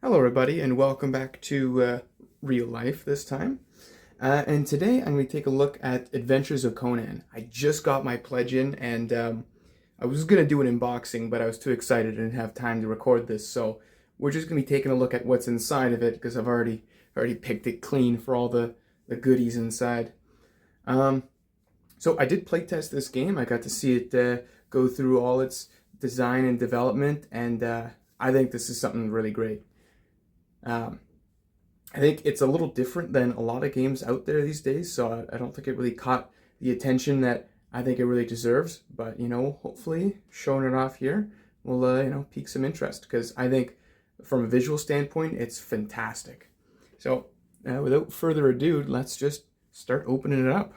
Hello, everybody, and welcome back to real life this time. And today I'm going to take a look at Adventures of Conan. I just got my pledge in, and I was going to do an unboxing, but I was too excited and didn't have time to record this. So we're just going to be taking a look at what's inside of it because I've already picked it clean for all the goodies inside. Um, so I did playtest this game. I got to see it go through all its design and development, and I think this is something really great. Um, I think it's a little different than a lot of games out there these days, so I don't think it really caught the attention that I think it really deserves. But, hopefully showing it off here will, pique some interest because I think from a visual standpoint, it's fantastic. So, without further ado, let's just start opening it up.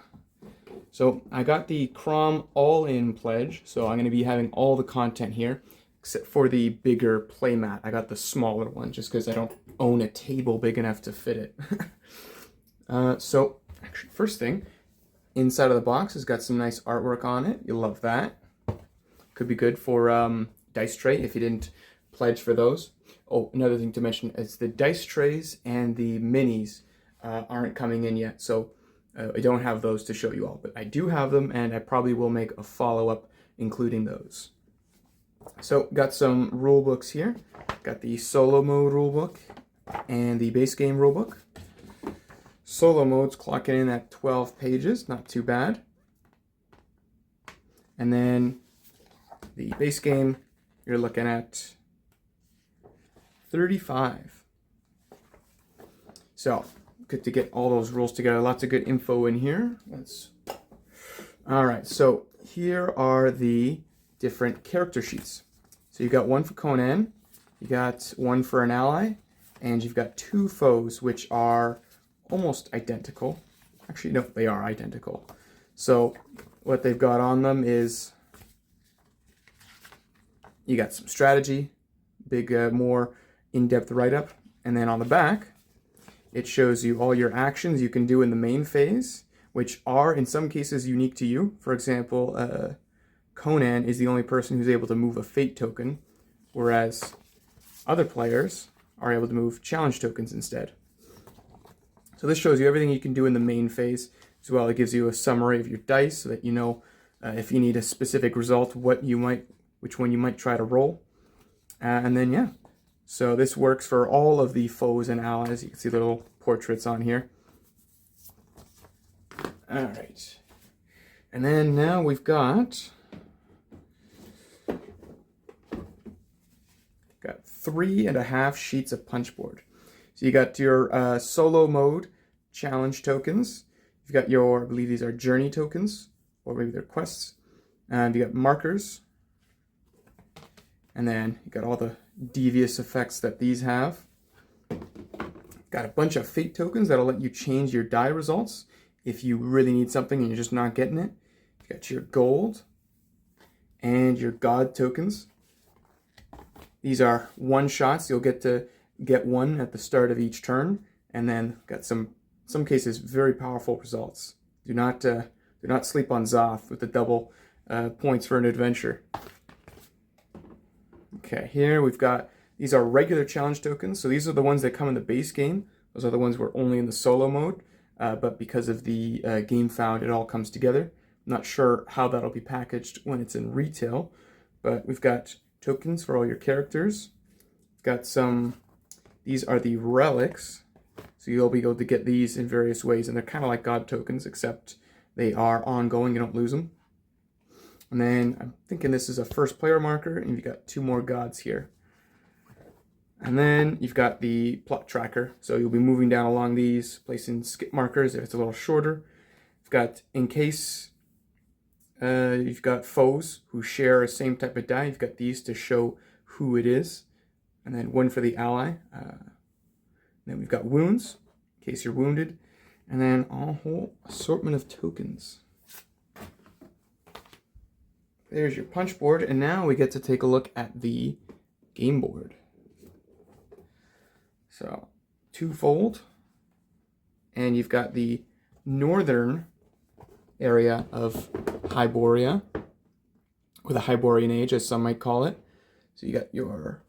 So, I got the Crom All-In pledge, so I'm going to be having all the content here except for the bigger playmat. I got the smaller one just because I don't own a table big enough to fit it. So, actually, first thing, inside of the box has got some nice artwork on it. You'll love that. Could be good for dice tray if you didn't pledge for those. Oh, another thing to mention is the dice trays and the minis aren't coming in yet, so I don't have those to show you all, but I do have them, and I probably will make a follow-up including those. So, got some rule books here. Got the solo mode rulebook and the base game rulebook. Solo mode's clocking in at 12 pages, not too bad. And then the base game, you're looking at 35. So, good to get all those rules together. Lots of good info in here. All right, so here are the different character sheets. So you got one for Conan, you got one for an ally, and you've got two foes, which are almost identical. Actually, no, they are identical. So what they've got on them is you got some strategy, big, more in-depth write-up, and then on the back, it shows you all your actions you can do in the main phase, which are in some cases unique to you. For example, Conan is the only person who's able to move a fate token, whereas other players are able to move challenge tokens instead. So this shows you everything you can do in the main phase. As well, it gives you a summary of your dice so that you know if you need a specific result, which one you might try to roll. And then, yeah. So this works for all of the foes and allies. You can see the little portraits on here. All right. And then now we've got 3.5 sheets of punchboard. So you got your solo mode challenge tokens. You've got your, I believe these are journey tokens, or maybe they're quests. And you got markers. And then you got all the devious effects that these have. Got a bunch of fate tokens that'll let you change your die results if you really need something and you're just not getting it. You got your gold and your god tokens. These are one shots. You'll get to get one at the start of each turn, and then got some cases very powerful results. Do not sleep on Zoth with the double points for an adventure. Okay, here we've got, these are regular challenge tokens. So these are the ones that come in the base game. Those are the ones we're only in the solo mode, but because of the game found, it all comes together. I'm not sure how that'll be packaged when it's in retail, but we've got tokens for all your characters. Got some, these are the relics, so you'll be able to get these in various ways, and they're kind of like god tokens, except they are ongoing, you don't lose them. And then I'm thinking this is a first player marker, and you've got 2 more gods here. And then you've got the plot tracker, so you'll be moving down along these, placing skip markers if it's a little shorter. You've got in case you've got foes who share a same type of die. You've got these to show who it is. And then one for the ally. Then we've got wounds, in case you're wounded. And then a whole assortment of tokens. There's your punch board. And now we get to take a look at the game board. So, twofold. And you've got the northern area of Hyboria, or the Hyborian Age, as some might call it. So you got your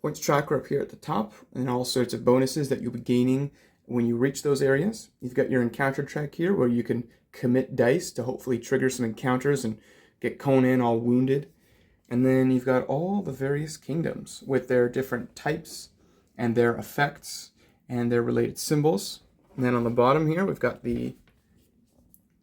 points tracker up here at the top, and all sorts of bonuses that you'll be gaining when you reach those areas. You've got your encounter track here where you can commit dice to hopefully trigger some encounters and get Conan all wounded. And then you've got all the various kingdoms with their different types and their effects and their related symbols. And then on the bottom here, we've got the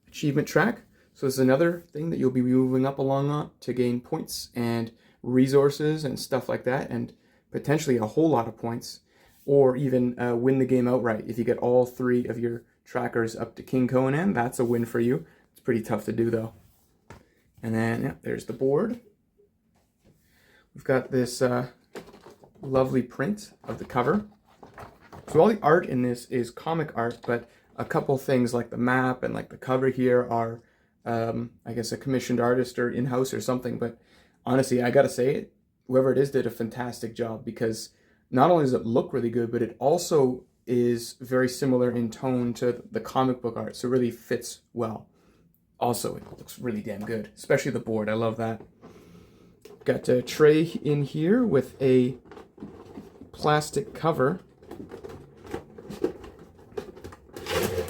achievement track. So this is another thing that you'll be moving up along on to gain points and resources and stuff like that, and potentially a whole lot of points, or even win the game outright. If you get all 3 of your trackers up to King Conan, that's a win for you. It's pretty tough to do though. And then yeah, there's the board. We've got this lovely print of the cover. So all the art in this is comic art, but a couple things like the map and like the cover here are, I guess, a commissioned artist or in-house or something. But honestly, I gotta say, whoever it is did a fantastic job, because not only does it look really good, but it also is very similar in tone to the comic book art, so it really fits well. Also, it looks really damn good, especially the board. I love that. Got a tray in here with a plastic cover,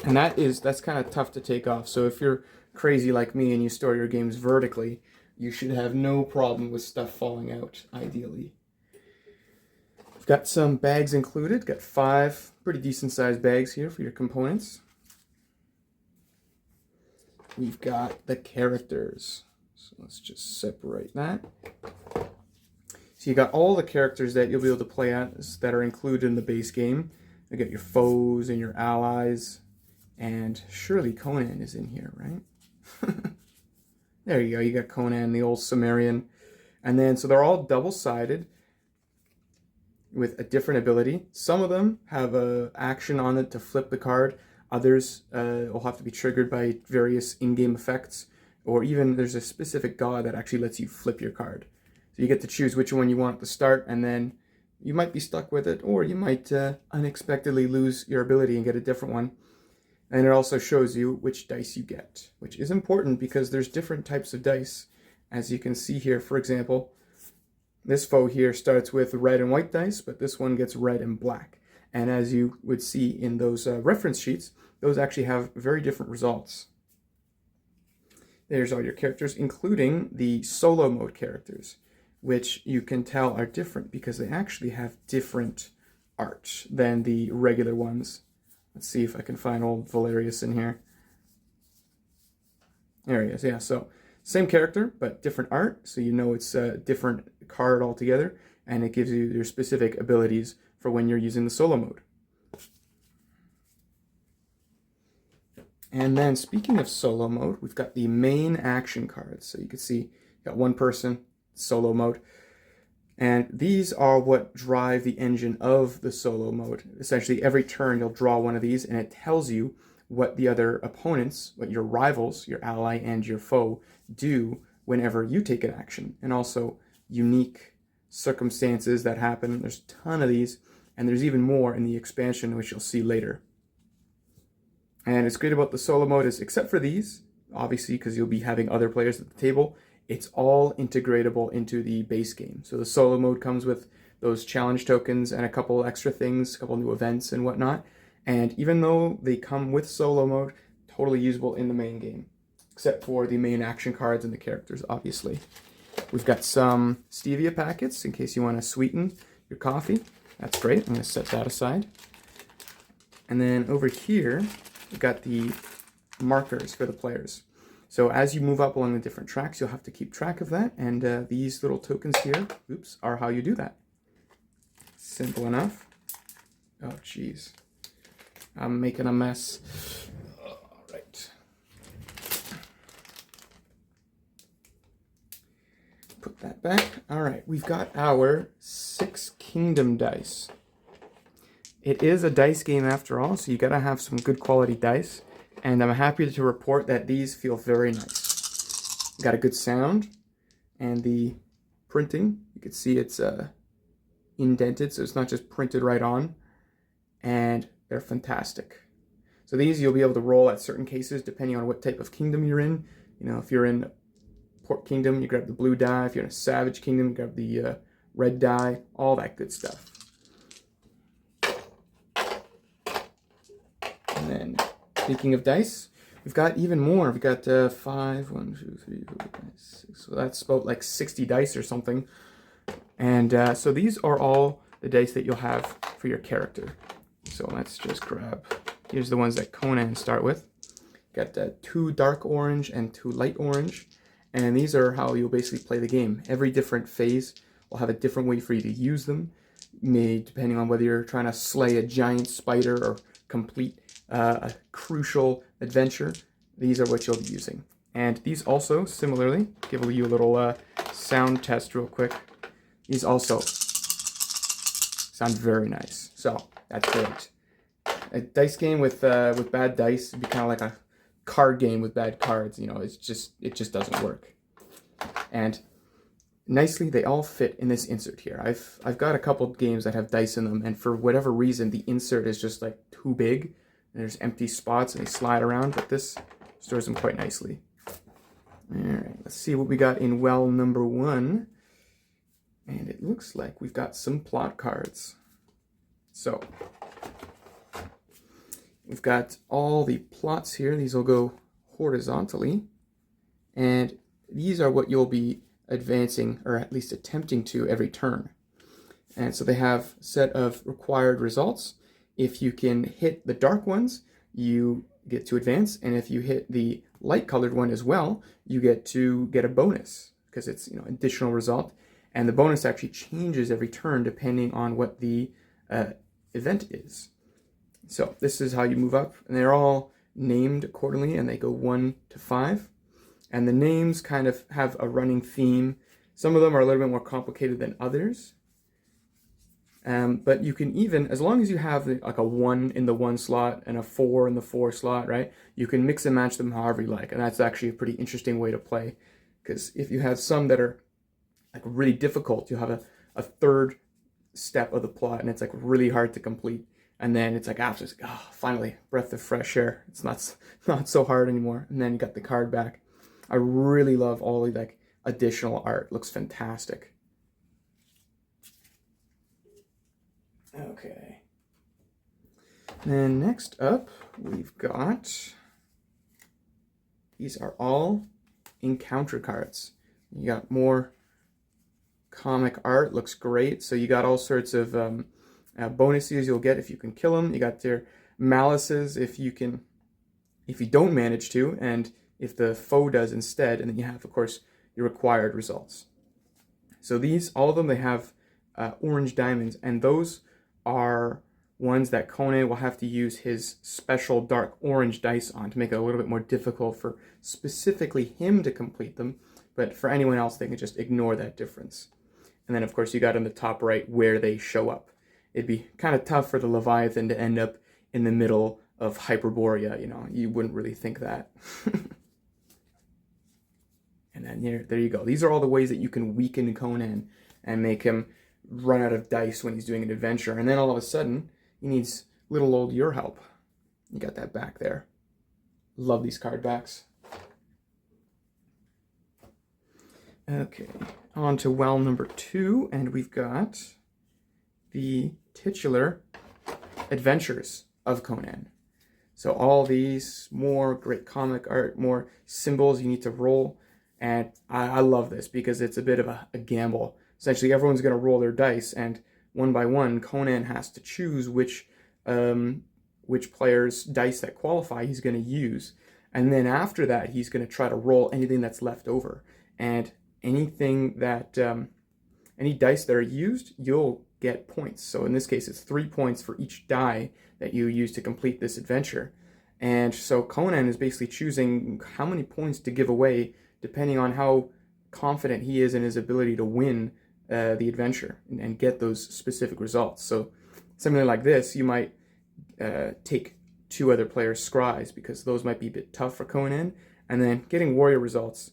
and that's kind of tough to take off. So if you're crazy like me and you store your games vertically, you should have no problem with stuff falling out, ideally. We've got some bags included. Got 5 pretty decent sized bags here for your components. We've got the characters. So let's just separate that. So you got all the characters that you'll be able to play as that are included in the base game. You got your foes and your allies. And surely Conan is in here, right? There you go. You got Conan, the old Sumerian. And then, so they're all double-sided with a different ability. Some of them have a action on it to flip the card. Others will have to be triggered by various in-game effects. Or even there's a specific god that actually lets you flip your card. So you get to choose which one you want at the start, and then you might be stuck with it, or you might unexpectedly lose your ability and get a different one. And it also shows you which dice you get, which is important because there's different types of dice. As you can see here, for example, this foe here starts with red and white dice, but this one gets red and black. And as you would see in those reference sheets, those actually have very different results. There's all your characters, including the solo mode characters, which you can tell are different because they actually have different art than the regular ones. Let's see if I can find old Valerius in here. There he is, yeah. So same character, but different art. So you know it's a different card altogether, and it gives you your specific abilities for when you're using the solo mode. And then speaking of solo mode, we've got the main action cards. So you can see, got one person, solo mode. And these are what drive the engine of the solo mode. Essentially, every turn you'll draw one of these, and it tells you what the other opponents, what your rivals, your ally and your foe, do whenever you take an action. And also unique circumstances that happen. There's a ton of these, and there's even more in the expansion, which you'll see later. And it's great about the solo mode is, except for these, obviously because you'll be having other players at the table, it's all integratable into the base game. So the solo mode comes with those challenge tokens and a couple extra things, a couple new events and whatnot. And even though they come with solo mode, totally usable in the main game, except for the main action cards and the characters, obviously. We've got some stevia packets in case you want to sweeten your coffee. That's great. I'm going to set that aside. And then over here, we've got the markers for the players. So as you move up along the different tracks, you'll have to keep track of that. And these little tokens here, oops, are how you do that. Simple enough. Oh, jeez. I'm making a mess. All right. Put that back. All right, we've got our 6 kingdom dice. It is a dice game after all, so you gotta have some good quality dice. And I'm happy to report that these feel very nice. Got a good sound, and the printing, you can see it's indented, so it's not just printed right on, and they're fantastic. So these you'll be able to roll at certain cases depending on what type of kingdom you're in. You know, if you're in Port Kingdom, you grab the blue die. If you're in a Savage Kingdom, you grab the red dye, all that good stuff. And then, speaking of dice, we've got even more. We've got 5, 1, 2, 3, 4, 5, 6. So that's about like 60 dice or something. And so these are all the dice that you'll have for your character. So let's just grab, here's the ones that Conan start with. Got 2 dark orange and 2 light orange. And these are how you'll basically play the game. Every different phase will have a different way for you to use them, depending on whether you're trying to slay a giant spider or complete a crucial adventure. These are what you'll be using. And these also, similarly, give you a little sound test real quick. These also sound very nice. So that's great. A dice game with bad dice would be kind of like a card game with bad cards. You know, it just doesn't work. And nicely, they all fit in this insert here. I've got a couple games that have dice in them, and for whatever reason, the insert is just like too big. And there's empty spots, and they slide around. But this stores them quite nicely. All right, let's see what we got in well number 1. And it looks like we've got some plot cards. So, we've got all the plots here. These will go horizontally. And these are what you'll be advancing, or at least attempting to, every turn. And so they have a set of required results. If you can hit the dark ones, you get to advance. And if you hit the light colored one as well, you get to get a bonus, because it's, you know, additional result. And the bonus actually changes every turn depending on what the event is. So this is how you move up. And they're all named accordingly, and they go 1 to 5. And the names kind of have a running theme. Some of them are a little bit more complicated than others. But you can even, as long as you have like a 1 in the 1 slot and a 4 in the 4 slot, right? You can mix and match them however you like. And that's actually a pretty interesting way to play. Because if you have some that are like really difficult, you'll have a third step of the plot, and it's like really hard to complete. And then it's like after, it's like, oh, finally, breath of fresh air. It's not so hard anymore. And then you got the card back. I really love all the like additional art. It looks fantastic. Okay. And next up, we've got, these are all encounter cards. You got more comic art, looks great. So you got all sorts of bonuses you'll get if you can kill them. You got their malices if you don't manage to, and if the foe does instead. And then you have, of course, your required results. So these, all of them, they have orange diamonds, and those are ones that Conan will have to use his special dark orange dice on to make it a little bit more difficult for specifically him to complete them. But for anyone else, they can just ignore that difference. And then, of course, you got in the top right where they show up. It'd be kind of tough for the Leviathan to end up in the middle of Hyperborea, you know. You wouldn't really think that. And then there you go. These are all the ways that you can weaken Conan and make him run out of dice when he's doing an adventure. And then all of a sudden, he needs little old your help. You got that back there. Love these card backs. Okay, on to well number 2, and we've got the titular adventures of Conan. So all these, more great comic art, more symbols you need to roll, and I love this because it's a bit of a gamble. Essentially, everyone's going to roll their dice, and one by one, Conan has to choose which player's dice that qualify he's going to use. And then after that, he's going to try to roll anything that's left over. And anything that, any dice that are used, you'll get points. So in this case, it's 3 points for each die that you use to complete this adventure. And so Conan is basically choosing how many points to give away depending on how confident he is in his ability to win the adventure and get those specific results. So something like this, you might take 2 other players' scries because those might be a bit tough for Conan. And then getting warrior results,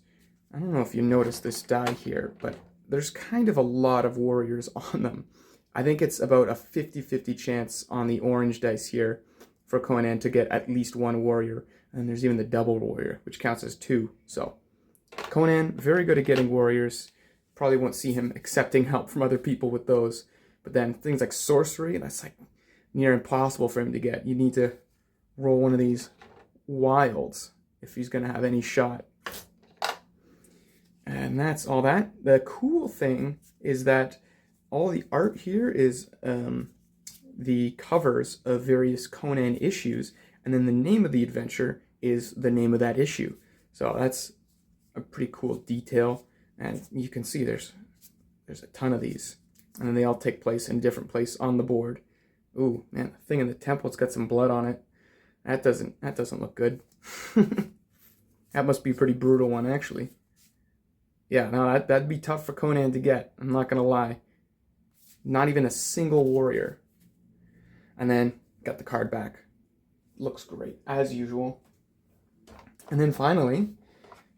I don't know if you noticed this die here, but there's kind of a lot of warriors on them. I think it's about a 50-50 chance on the orange dice here for Conan to get at least 1 warrior. And there's even the double warrior, which counts as 2. So Conan, very good at getting warriors. probably won't see him accepting help from other people with those. But then things like sorcery, that's like near impossible for him to get. You need to roll one of these wilds if he's going to have any shot. And that's all that. The cool thing is that all the art here is the covers of various Conan issues, and then the name of the adventure is the name of that issue. So that's a pretty cool detail, and you can see there's a ton of these, and then they all take place in a different place on the board. Ooh, man, the thing in the temple, it's got some blood on it. That doesn't look good. That must be a pretty brutal one, actually. Yeah, no, that'd be tough for Conan to get. I'm not gonna lie. Not even a single warrior. And then got the card back. Looks great, as usual. And then finally,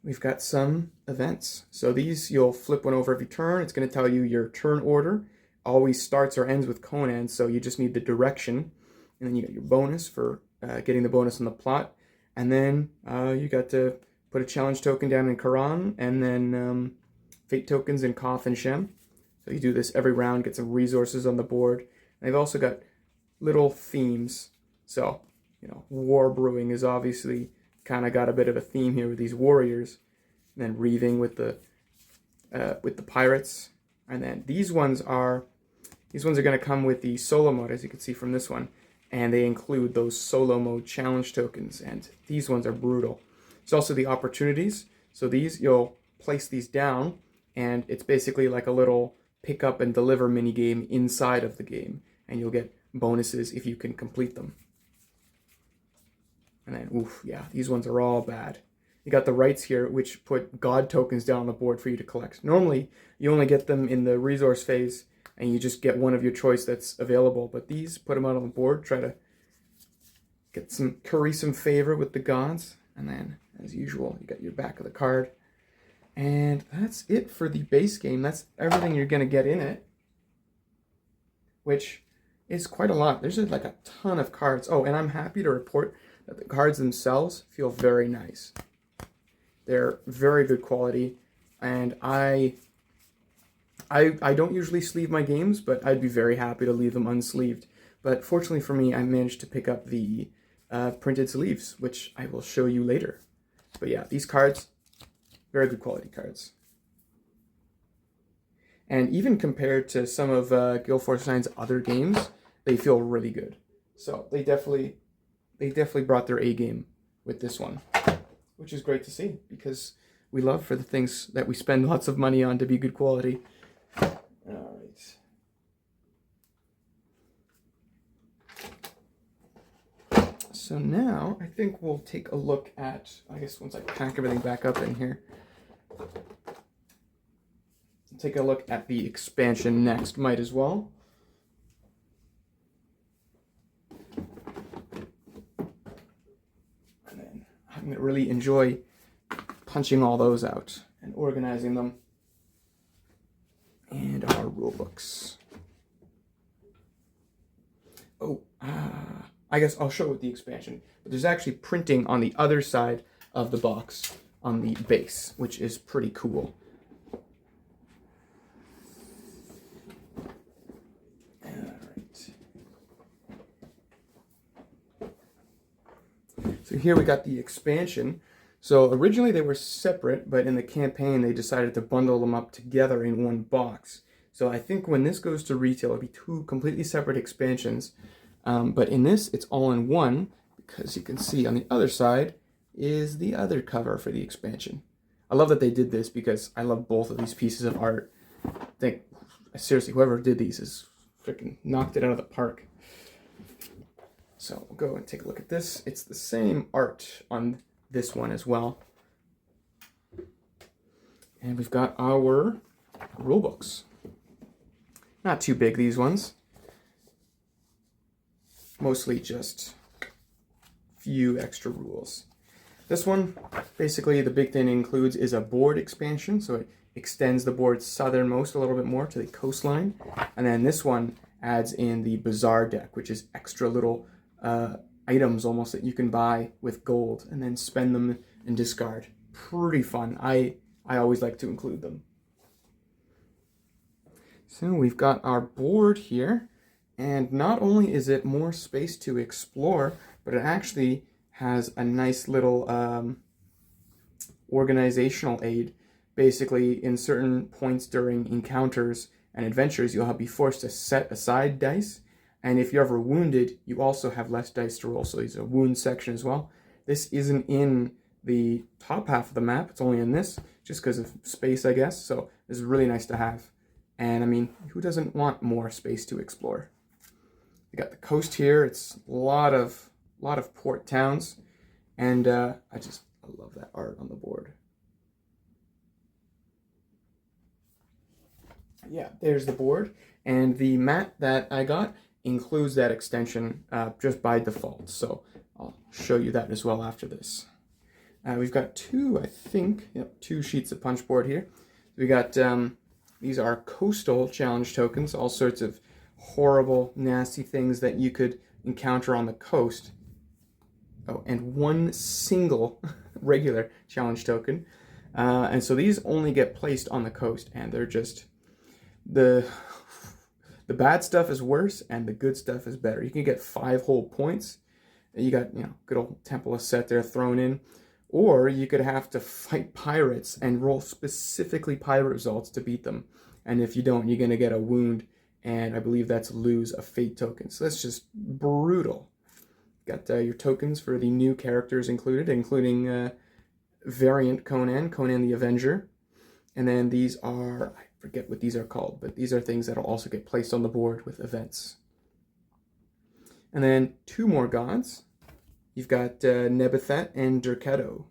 we've got some events. So these, you'll flip one over every turn. It's going to tell you your turn order. Always starts or ends with Conan, so you just need the direction. And then you got your bonus for getting the bonus on the plot. And then you got to put a challenge token down in Quran, and then fate tokens in Koth and Shem. So you do this every round, get some resources on the board. And they've also got little themes. So, you know, war brewing is obviously kind of got a bit of a theme here with these warriors. And then reaving with the pirates. And then these ones are going to come with the solo mode, as you can see from this one. And they include those solo mode challenge tokens. And these ones are brutal. There's also the opportunities. So these, you'll place these down, and it's basically like a little pick up and deliver mini game inside of the game. And you'll get bonuses if you can complete them. And then, oof, yeah, these ones are all bad. You got the rights here, which put god tokens down on the board for you to collect. Normally, you only get them in the resource phase, and you just get one of your choice that's available. But these, put them out on the board, try to curry some favor with the gods. And then, as usual, you got your back of the card. And that's it for the base game. That's everything you're going to get in it, which is quite a lot. There's like a ton of cards. Oh, and I'm happy to report that the cards themselves feel very nice. They're very good quality, and I don't usually sleeve my games, but I'd be very happy to leave them unsleeved. But fortunately for me, I managed to pick up the printed sleeves, which I will show you later. But yeah, these cards, very good quality cards. And even compared to some of Guild Force 9's other games, they feel really good. So they definitely brought their A game with this one, which is great to see, because we love for the things that we spend lots of money on to be good quality. All right. So now I think we'll take a look at, I guess once I pack everything back up in here, take a look at the expansion next, might as well. And then I'm going to really enjoy punching all those out and organizing them. And our rule books. Oh, I guess I'll show it with the expansion. But there's actually printing on the other side of the box on the base, which is pretty cool. So here we got the expansion. So originally they were separate, but in the campaign they decided to bundle them up together in one box. So I think when this goes to retail, it'll be two completely separate expansions. But in this, it's all in one, because you can see on the other side is the other cover for the expansion. I love that they did this, because I love both of these pieces of art. I think, seriously, whoever did these has freaking knocked it out of the park. So we'll go and take a look at this. It's the same art on this one as well. And we've got our rule books. Not too big, these ones. Mostly just a few extra rules. This one, basically the big thing it includes is a board expansion. So it extends the board's southernmost a little bit more to the coastline. And then this one adds in the bazaar deck, which is extra little items almost that you can buy with gold and then spend them and discard. Pretty fun. I always like to include them. So we've got our board here, and not only is it more space to explore, but it actually has a nice little organizational aid. Basically, in certain points during encounters and adventures, you'll be forced to set aside dice, and if you're ever wounded, you also have less dice to roll, so there's a wound section as well. This isn't in the top half of the map, it's only in this, just because of space, I guess, so this is really nice to have. And I mean, who doesn't want more space to explore? You got the coast here. It's a lot of port towns, and I love that art on the board. Yeah, there's the board, and the map that I got includes that extension just by default. So I'll show you that as well after this. We've got two sheets of punch board here. We got these are coastal challenge tokens, all sorts of horrible, nasty things that you could encounter on the coast. Oh, and one single regular challenge token. And so these only get placed on the coast, and they're just the bad stuff is worse and the good stuff is better. You can get 5 whole points. You got, good old Temple of Set there thrown in. Or you could have to fight pirates and roll specifically pirate results to beat them. And if you don't, you're going to get a wound. And I believe that's lose a fate token. So that's just brutal. Got your tokens for the new characters included, including variant Conan, Conan the Avenger. And then these are, I forget what these are called, but these are things that will also get placed on the board with events. And then 2 more gods. You've got Nebethet and Derketo,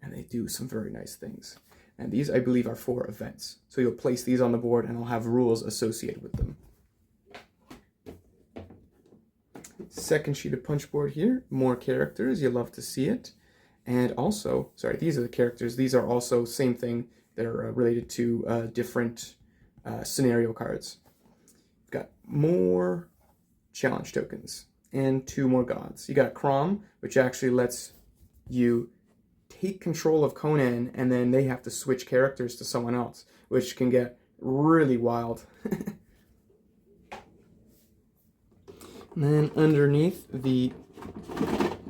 and they do some very nice things. And these, I believe, are for events. So you'll place these on the board, and they'll have rules associated with them. Second sheet of punch board here, more characters, you love to see it. And also, sorry, these are the characters. These are also same thing. They're related to different scenario cards. We've got more challenge tokens. And 2 more gods. You got Crom, which actually lets you take control of Conan, and then they have to switch characters to someone else, which can get really wild. And then underneath the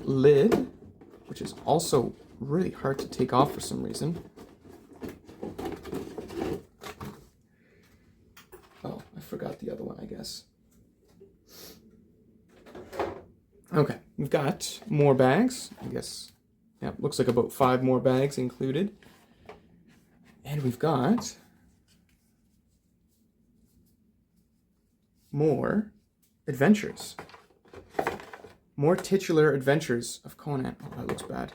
lid, which is also really hard to take off for some reason. Oh, I forgot the other one, I guess. Okay, we've got more bags, I guess. Yeah, looks like about 5 more bags included. And we've got more adventures. More titular adventures of Conan. Oh, that looks bad.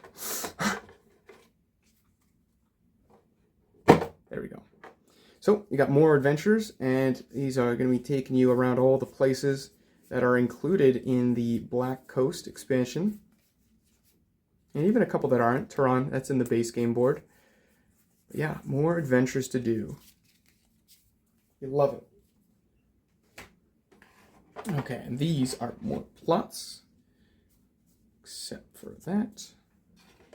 There we go. So, you got more adventures, and these are going to be taking you around all the places that are included in the Black Coast expansion. And even a couple that aren't. Tehran, that's in the base game board. But yeah, more adventures to do. You love it. Okay, and these are more plots. Except for that.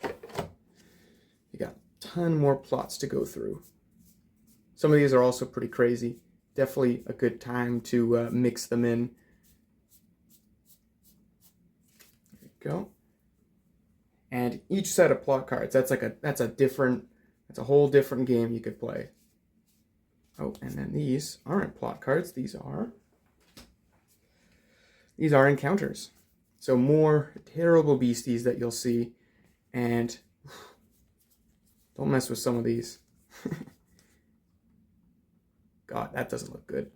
You got a ton more plots to go through. Some of these are also pretty crazy. Definitely a good time to mix them in. Go. And each set of plot cards, that's a whole different game you could play. Oh, and then these aren't plot cards, these are encounters. So more terrible beasties that you'll see, and don't mess with some of these. God, that doesn't look good.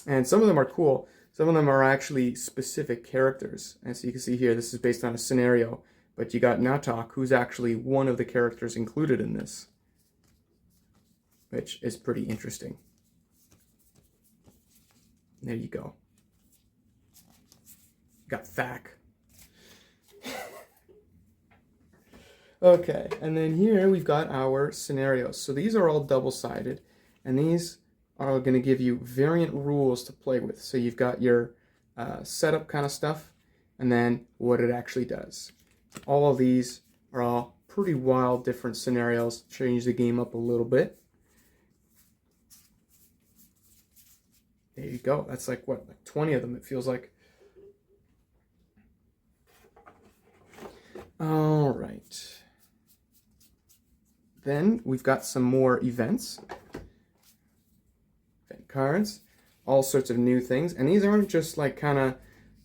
And some of them are cool. Some of them are actually specific characters. And so you can see here, this is based on a scenario. But you got Natok, who's actually one of the characters included in this. Which is pretty interesting. There you go. Got Thak. Okay, and then here we've got our scenarios. So these are all double-sided. And these are going to give you variant rules to play with. So you've got your setup kind of stuff, and then what it actually does. All of these are all pretty wild, different scenarios. Change the game up a little bit. There you go. That's like, what, like 20 of them, it feels like. All right. Then we've got some more events. Event cards. All sorts of new things. And these aren't just like kind of,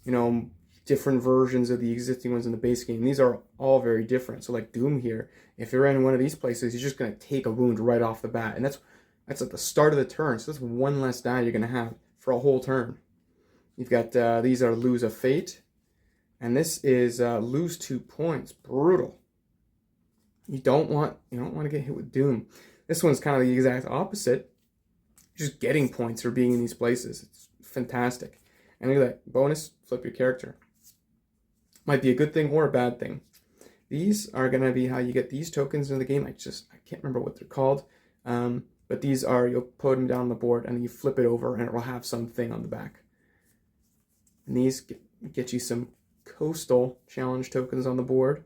you know, different versions of the existing ones in the base game. These are all very different. So like Doom here, if you're in one of these places, you're just going to take a wound right off the bat. And that's at the start of the turn. So that's one less die you're going to have for a whole turn. You've got, these are Lose a Fate. And this is lose 2 points. Brutal. You don't want to get hit with Doom. This one's kind of the exact opposite. Just getting points for being in these places. It's fantastic. And look at that. Bonus, flip your character. Might be a good thing or a bad thing. These are going to be how you get these tokens in the game. I can't remember what they're called. But these are, you'll put them down on the board and then you flip it over and it will have something on the back. And these get you some coastal challenge tokens on the board.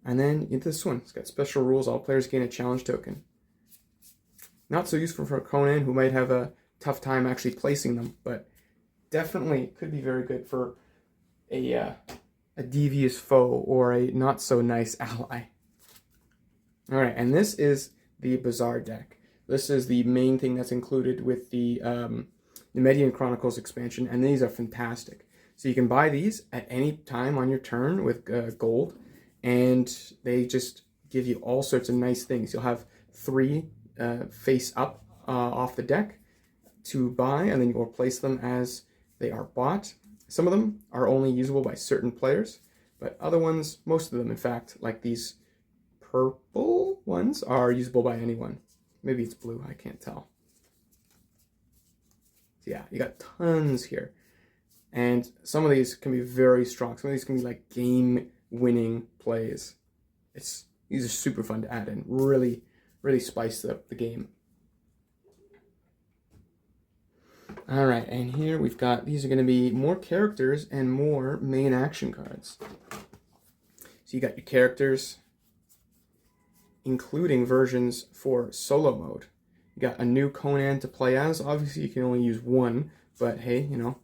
And then this one, it's got special rules. All players gain a challenge token. Not so useful for Conan, who might have a tough time actually placing them, but definitely could be very good for a devious foe or a not so nice ally. All right, and this is the Bazaar deck. This is the main thing that's included with the Median Chronicles expansion, and these are fantastic. So you can buy these at any time on your turn with gold, and they just give you all sorts of nice things. You'll have 3 face up off the deck to buy, and then you'll place them as they are bought. Some of them are only usable by certain players, but other ones, most of them in fact, like these purple ones, are usable by anyone. Maybe it's blue, I can't tell. So yeah, you got tons here. And some of these can be very strong. Some of these can be like game-winning plays. These are super fun to add in. Really, really spice up the game. All right, and here we've got, these are going to be more characters and more main action cards. So you got your characters, including versions for solo mode. You got a new Conan to play as. Obviously, you can only use one, but hey, you know,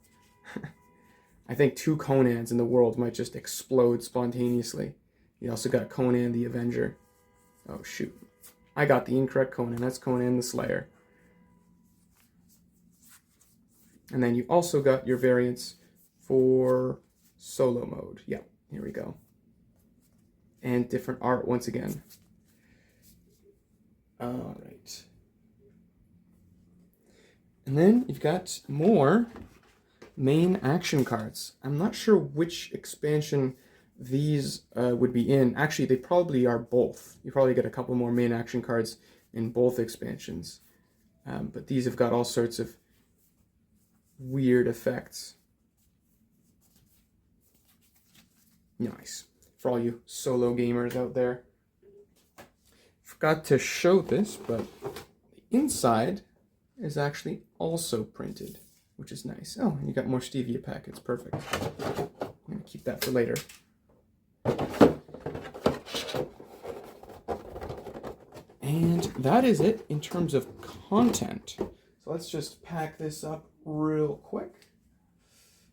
I think 2 Conans in the world might just explode spontaneously. You also got Conan the Avenger. Oh, shoot. I got the incorrect Conan. That's Conan the Slayer. And then you also got your variants for solo mode. Yeah, here we go. And different art once again. All right. And then you've got more main action cards. I'm not sure which expansion these would be in. Actually, they probably are both. You probably get a couple more main action cards in both expansions. But these have got all sorts of weird effects. Nice. For all you solo gamers out there. Forgot to show this, but the inside is actually also printed, which is nice. Oh, and you got more stevia packets. Perfect. I'm going to keep that for later. And that is it in terms of content. So let's just pack this up real quick.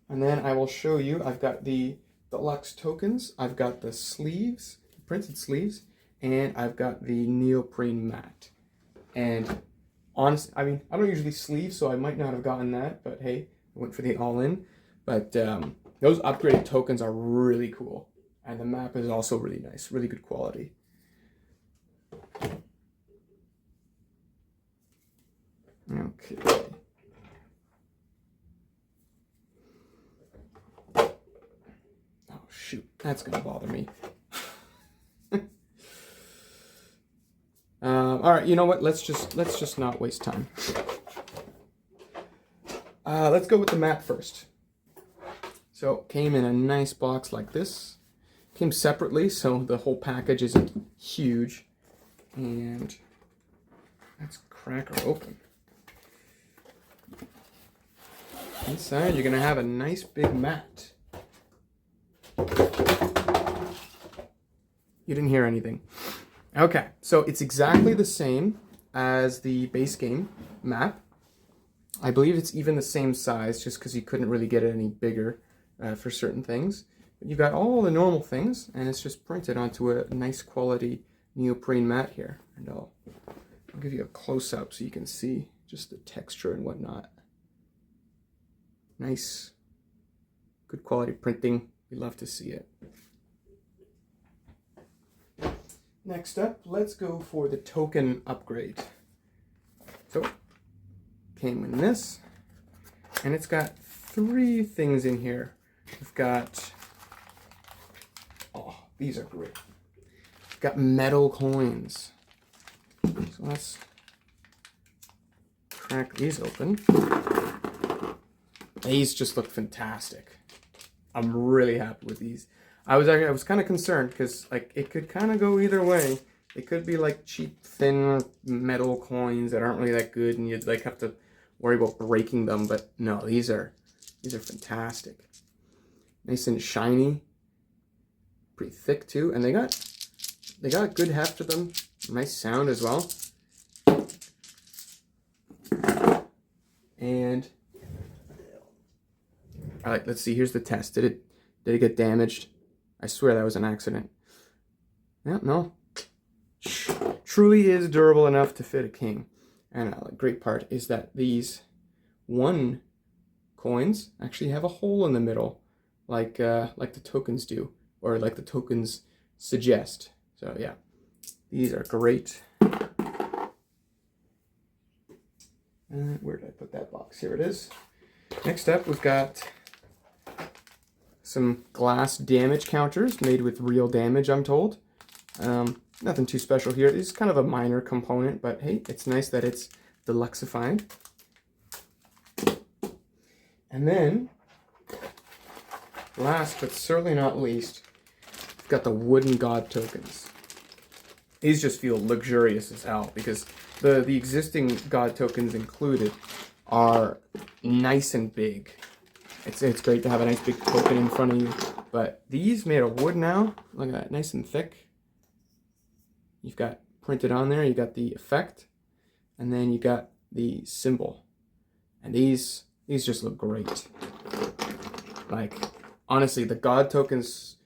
And then I will show you, I've got the deluxe tokens, I've got the sleeves, printed sleeves, and I've got the neoprene mat. And honestly, I mean, I don't usually sleeve, so I might not have gotten that, but hey, I went for the all-in. But those upgraded tokens are really cool. And the map is also really nice, really good quality. Okay. Oh shoot, that's gonna bother me. All right, you know what? Let's just not waste time. Let's go with the map first. So came in a nice box like this. Came separately, so the whole package isn't huge. And let's crack her open. Inside, you're gonna have a nice big mat. You didn't hear anything. Okay, so it's exactly the same as the base game map. I believe it's even the same size, just because you couldn't really get it any bigger for certain things. But you got all the normal things, and it's just printed onto a nice quality neoprene mat here. And I'll give you a close-up so you can see just the texture and whatnot. Nice, good quality printing. We love to see it. Next up, let's go for the token upgrade. So, came in this, and it's got 3 things in here. We've got, oh, these are great. We've got metal coins. So let's crack these open. These just look fantastic. I'm really happy with these. I was kind of concerned because like it could kind of go either way. It could be like cheap, thin metal coins that aren't really that good, and you'd like have to worry about breaking them. But no, these are fantastic. Nice and shiny, pretty thick too, and they got good heft to them. Nice sound as well. And all right, let's see. Here's the test. Did it get damaged? I swear that was an accident. Yeah, no. Truly is durable enough to fit a king. And a great part is that these 1 coins actually have a hole in the middle, like the tokens do, or like the tokens suggest. So yeah, these are great. Where did I put that box? Here it is. Next up, we've got some glass damage counters made with real damage, I'm told. Nothing too special here. This is kind of a minor component, but hey, it's nice that it's deluxeified. And then, last but certainly not least, we've got the wooden god tokens. These just feel luxurious as hell because the existing god tokens included are nice and big. It's great to have a nice big token in front of you, but these made of wood now, look at that, nice and thick. You've got printed on there, you got the effect, and then you got the symbol. And these just look great. Like, honestly, the god tokens,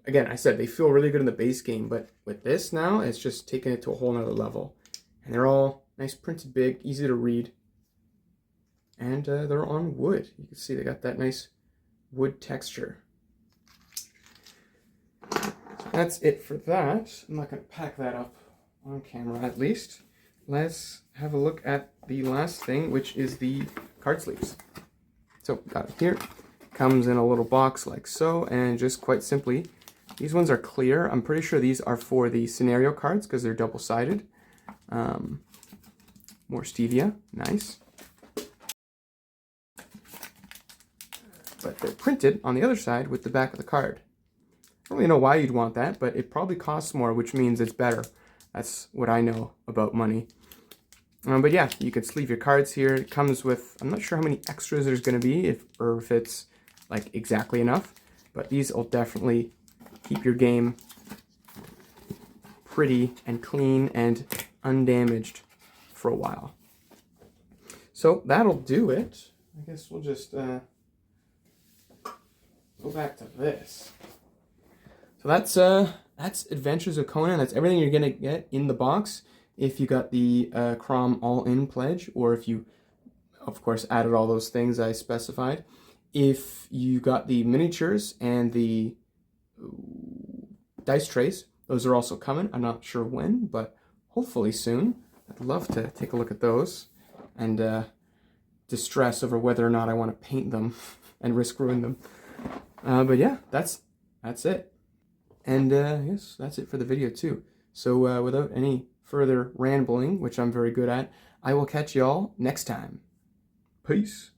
again, I said they feel really good in the base game, but with this now, it's just taking it to a whole nother level. And they're all nice printed big, easy to read. And they're on wood. You can see they got that nice wood texture. That's it for that. I'm not going to pack that up on camera at least. Let's have a look at the last thing, which is the card sleeves. So, got it here. Comes in a little box like so, and just quite simply, these ones are clear. I'm pretty sure these are for the scenario cards because they're double-sided. More stevia, nice. But they're printed on the other side with the back of the card. I don't really know why you'd want that, but it probably costs more, which means it's better. That's what I know about money. But yeah, you can sleeve your cards here. It comes with, I'm not sure how many extras there's going to be, or if it's like exactly enough, but these will definitely keep your game pretty and clean and undamaged for a while. So that'll do it. I guess we'll just go back to this. So that's Adventures of Conan. That's everything you're gonna get in the box if you got the Crom all-in pledge, or if you, of course, added all those things I specified. If you got the miniatures and the dice trays, those are also coming. I'm not sure when, but hopefully soon. I'd love to take a look at those and distress over whether or not I want to paint them and risk ruining them. But yeah, that's it. And yes, that's it for the video too. So without any further rambling, which I'm very good at, I will catch y'all next time. Peace.